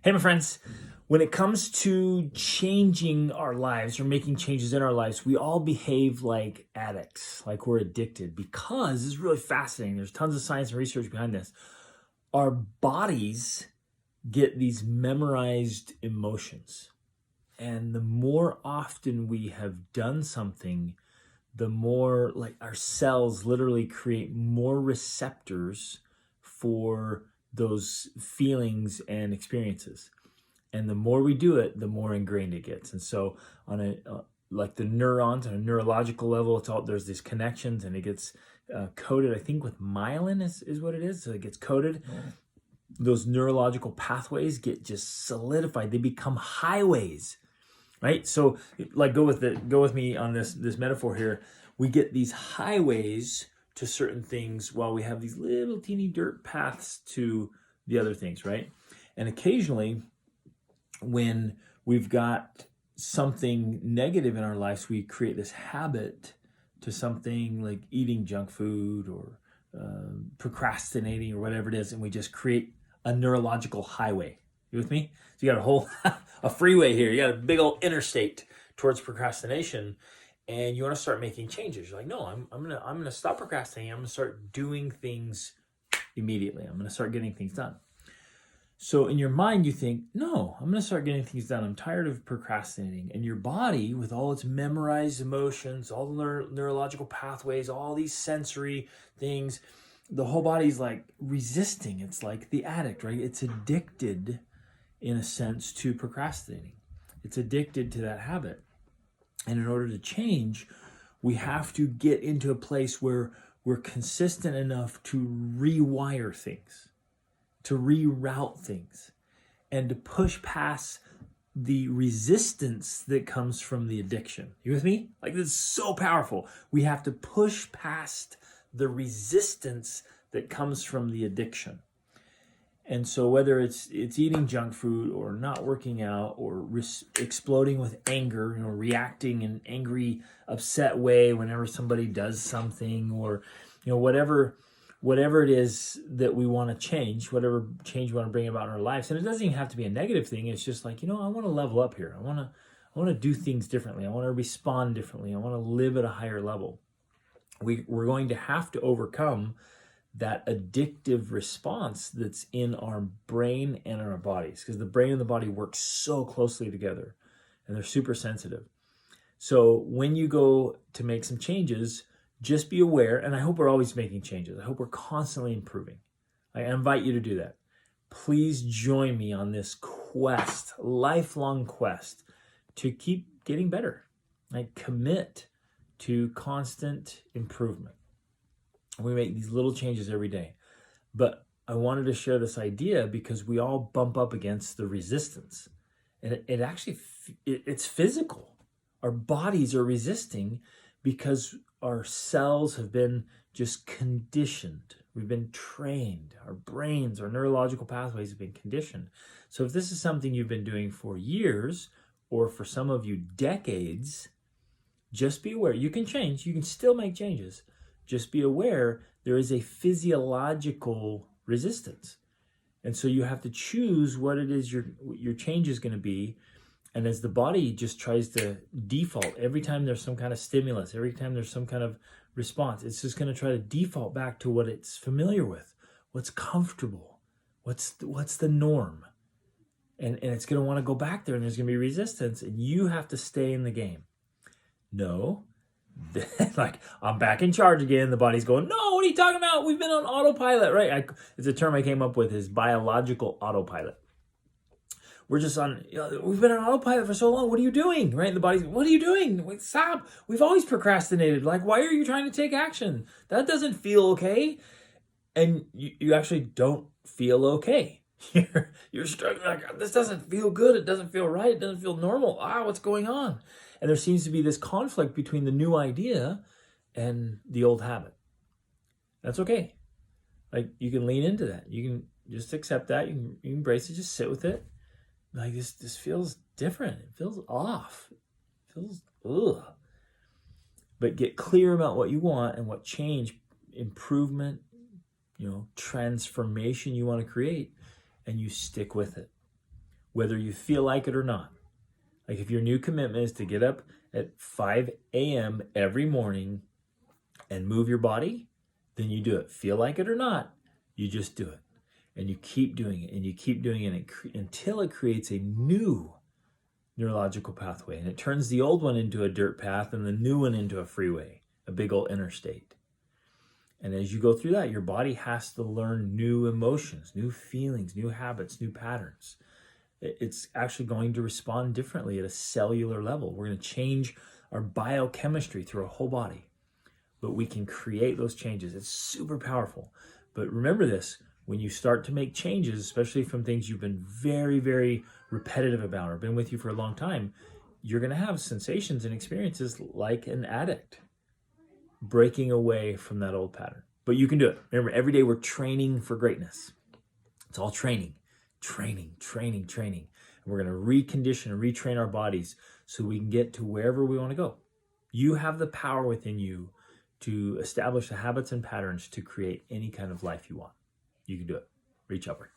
Hey, my friends, when it comes to changing our lives or making changes in our lives, we all behave like addicts, like we're addicted, because this is really fascinating. There's tons of science and research behind this. Our bodies get these memorized emotions. And the more often we have done something, the more like our cells literally create more receptors for those feelings and experiences. And the more we do it, the more ingrained it gets. And so on a like the neurons on a neurological level, there's these connections, and it gets coded, I think with myelin is what it is. So it gets coded. Those neurological pathways get just solidified. They become highways, right? So like go with me on this metaphor here. We get these highways to certain things while we have these little teeny dirt paths to the other things, right? And occasionally when we've got something negative in our lives, we create this habit to something like eating junk food or procrastinating or whatever it is, and we just create a neurological highway. You with me? So you got a whole a freeway here. You got a big old interstate towards procrastination, and you want to start making changes. You're like, no, I'm gonna stop procrastinating. I'm gonna start doing things immediately. I'm gonna start getting things done. So in your mind, you think, no, I'm gonna start getting things done. I'm tired of procrastinating. And your body, with all its memorized emotions, all the neurological pathways, all these sensory things, the whole body's like resisting. It's like the addict, right? It's addicted in a sense to procrastinating. It's addicted to that habit. And in order to change, we have to get into a place where we're consistent enough to rewire things, to reroute things, and to push past the resistance that comes from the addiction. You with me? Like, this is so powerful. We have to push past the resistance that comes from the addiction. And so whether it's eating junk food or not working out or exploding with anger, reacting in an angry, upset way whenever somebody does something, or whatever it is that we want to change, whatever change we want to bring about in our lives. And it doesn't even have to be a negative thing. It's just like, I want to level up here. I want to do things differently. I want to respond differently. I want to live at a higher level. We're going to have to overcome that addictive response that's in our brain and in our bodies, because the brain and the body work so closely together, and they're super sensitive. So when you go to make some changes, just be aware, and I hope we're always making changes. I hope we're constantly improving. I invite you to do that. Please join me on this quest, lifelong quest, to keep getting better. Commit to constant improvement. We make these little changes every day. But I wanted to share this idea because we all bump up against the resistance. And it's physical. Our bodies are resisting because our cells have been just conditioned. We've been trained. Our brains, our neurological pathways have been conditioned. So if this is something you've been doing for years, or for some of you decades, just be aware. You can change. You can still make changes. Just be aware there is a physiological resistance. And so you have to choose what it is your change is going to be. And as the body just tries to default, every time there's some kind of stimulus, every time there's some kind of response, it's just going to try to default back to what it's familiar with, what's comfortable, what's the norm. And it's going to want to go back there, and there's going to be resistance, and you have to stay in the game. No. Like, I'm back in charge again. The body's going, no, what are you talking about? We've been on autopilot, right? It's a term I came up with, is biological autopilot. We're just on, we've been on autopilot for so long. What are you doing? Right? The body's, what are you doing? Like, stop. We've always procrastinated. Like, why are you trying to take action? That doesn't feel okay. And you actually don't feel okay. You're struggling. Like, this doesn't feel good. It doesn't feel right. It doesn't feel normal. What's going on? And there seems to be this conflict between the new idea and the old habit. That's okay. Like, you can lean into that. You can just accept that. You can embrace it. Just sit with it. Like, this feels different. It feels off. It feels ugh. But get clear about what you want and what change, improvement, transformation you want to create, and you stick with it. whether you feel like it or not. Like if your new commitment is to get up at 5 a.m. every morning and move your body, then you do it. Feel like it or not, you just do it. And you keep doing it, and you keep doing it until it creates a new neurological pathway. And it turns the old one into a dirt path and the new one into a freeway, a big old interstate. And as you go through that, your body has to learn new emotions, new feelings, new habits, new patterns. It's actually going to respond differently at a cellular level. We're going to change our biochemistry through our whole body. But we can create those changes. It's super powerful. But remember this, when you start to make changes, especially from things you've been very, very repetitive about or been with you for a long time, you're going to have sensations and experiences like an addict breaking away from that old pattern. But you can do it. Remember, every day we're training for greatness. It's all training, training, training, training. And we're going to recondition and retrain our bodies so we can get to wherever we want to go. You have the power within you to establish the habits and patterns to create any kind of life you want. You can do it. Reach upward.